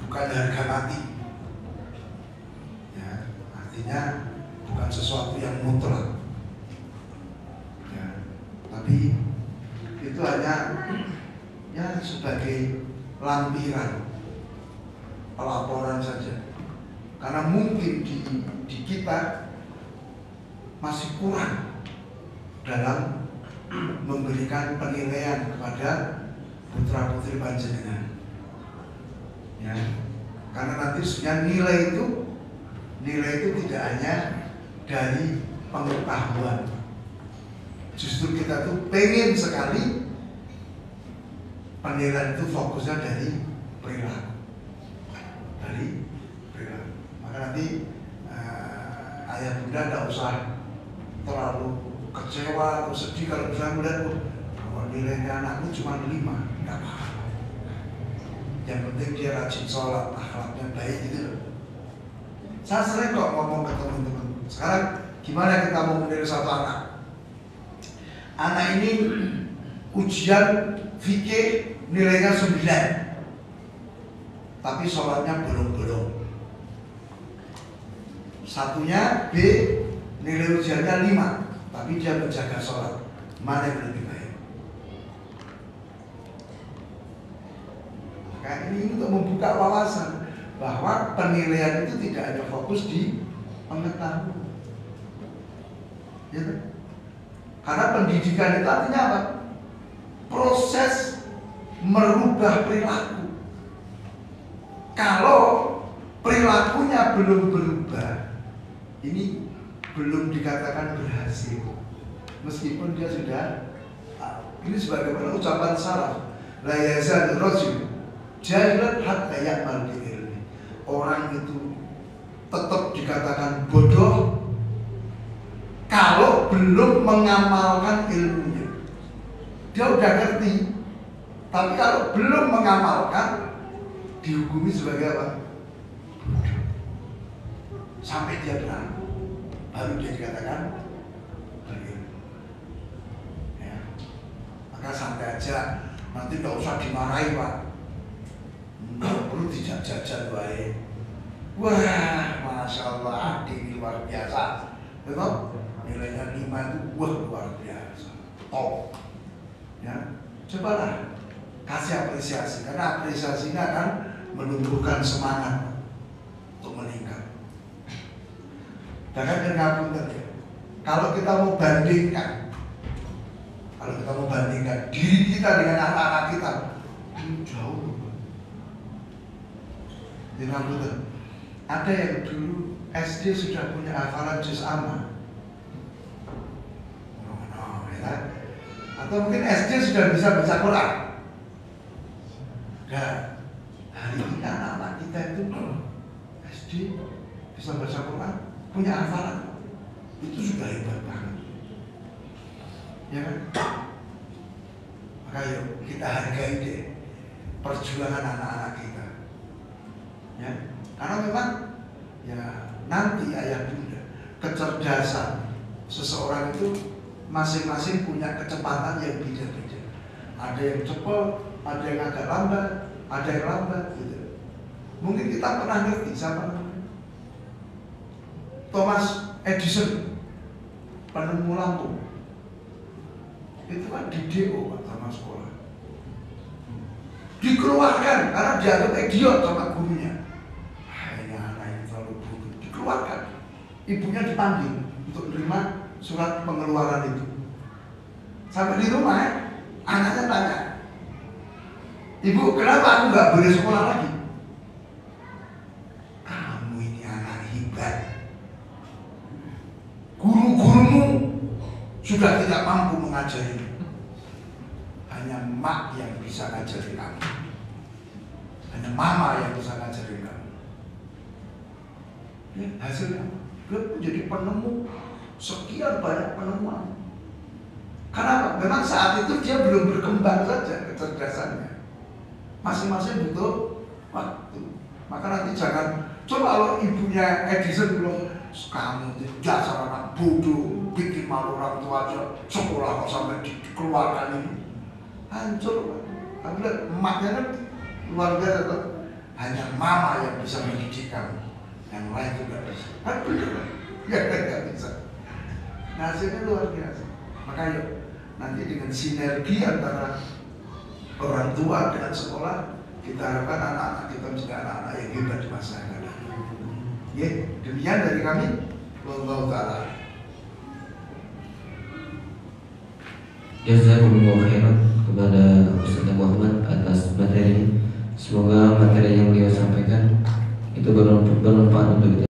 bukan harga mati. Ya, artinya bukan sesuatu yang mutlak. Ya, tapi itu hanya ya sebagai lampiran, pelaporan saja, karena mungkin di kita masih kurang dalam memberikan penilaian kepada putra putri panjenengan, ya, karena nanti sebenarnya nilai itu tidak hanya dari pengetahuan, justru kita tuh pengen sekali penilaian itu fokusnya dari perilaku. Maka nanti ayah bunda tidak usah terlalu kecewa atau sedih kalau bisa melihat nilainya anakmu cuma 5, tidak apa-apa. Yang penting dia rajin sholat, akhlaknya baik gitu loh. Saya sering kok ngomong ke teman-teman, sekarang gimana kita mau menilai satu anak? Anak ini ujian fikih nilainya 9, tapi sholatnya belum. Satunya B, nilai ujiannya 5, tapi dia menjaga sholat. Mana yang lebih baik? Maka ini untuk membuka wawasan bahwa penilaian itu tidak hanya fokus di pengetahuan. Ya, karena pendidikan itu artinya apa? Proses merubah perilaku. Kalau perilakunya belum berubah, ini belum dikatakan berhasil. Meskipun dia sudah, ini sebagaimana ucapan salaf, la yazal rajul jahilan hatta ya'mal bi ilmi. Orang itu tetap dikatakan bodoh kalau belum mengamalkan ilmunya. Dia udah ngerti, tapi kalau belum mengamalkan, dihukumi sebagai apa? Sampai dia benar, baru dia dikatakan berilmu. Ya. Maka santai aja, nanti nggak usah dimarahi Pak, nggak perlu dijajah-jajah baik. Wah, masya Allah, adik luar biasa, betul? Nilainya 5 itu wah luar biasa, top. Ya, cobalah kasih apresiasi, karena apresiasinya akan menumbuhkan semangat untuk meningkat. Jangan dengar ya. Kalau kita mau bandingkan diri kita dengan anak-anak kita, jauh. Dengar betul. Ada yang dulu SD sudah punya hafalan juz amma, ya. Atau mungkin SD sudah bisa baca Quran. Nah, hari ini anak-anak kita itu SD bisa baca Quran, punya hafalan, itu sudah hebat banget, ya kan? Maka yuk kita hargai deh perjuangan anak-anak kita, ya. Karena memang ya nanti ayah bunda, kecerdasan seseorang itu masing-masing punya kecepatan yang beda-beda. Ada yang cepat, ada yang agak lambat, ada yang lambat gitu. Mungkin kita pernah ngerti siapa namanya? Thomas Edison, penemu lampu. Itu kan di DO Pak, sama sekolah. dikeluarkan karena dianggap idiot sama gurunya. Ini anak ini terlalu bodoh, dikeluarkan. Ibunya dipanggil untuk menerima surat pengeluaran itu. Sampai di rumah, anaknya tanya, "Ibu, kenapa aku nggak boleh sekolah lagi?" "Kamu ini anak hebat. Guru-gurumu sudah tidak mampu mengajari. Hanya mak yang bisa ngajari kamu. Hanya mama yang bisa ngajari kamu." Ya, hasilnya dia menjadi penemu sekian banyak penemuan. Karena memang saat itu dia belum berkembang saja kecerdasannya. Masing-masing butuh waktu. Maka nanti jangan coba kalau ibunya Edison belum, "Kamu dasar anak bodoh, bikin malu orang tua aja, sekolah kok sampai dikeluarkan ini." Hancur. Tapi lihat emaknya kan luar biasa tuh. Hanya mama yang bisa mendidik kamu, yang lain juga bisa. Kan bener kan? Ya nggak bisa. Nah, hasilnya luar biasa. Maka yuk nanti dengan sinergi antara orang tua dengan sekolah, kita harapkan anak-anak kita menjadi anak-anak yang hebat di masa yang akan datang. Ya, demikian dari kami. Wallahu ta'ala. Jazakumullah khairan kepada Ustaz Muhammad atas materi. Semoga materi yang beliau sampaikan itu bermanfaat untuk kita.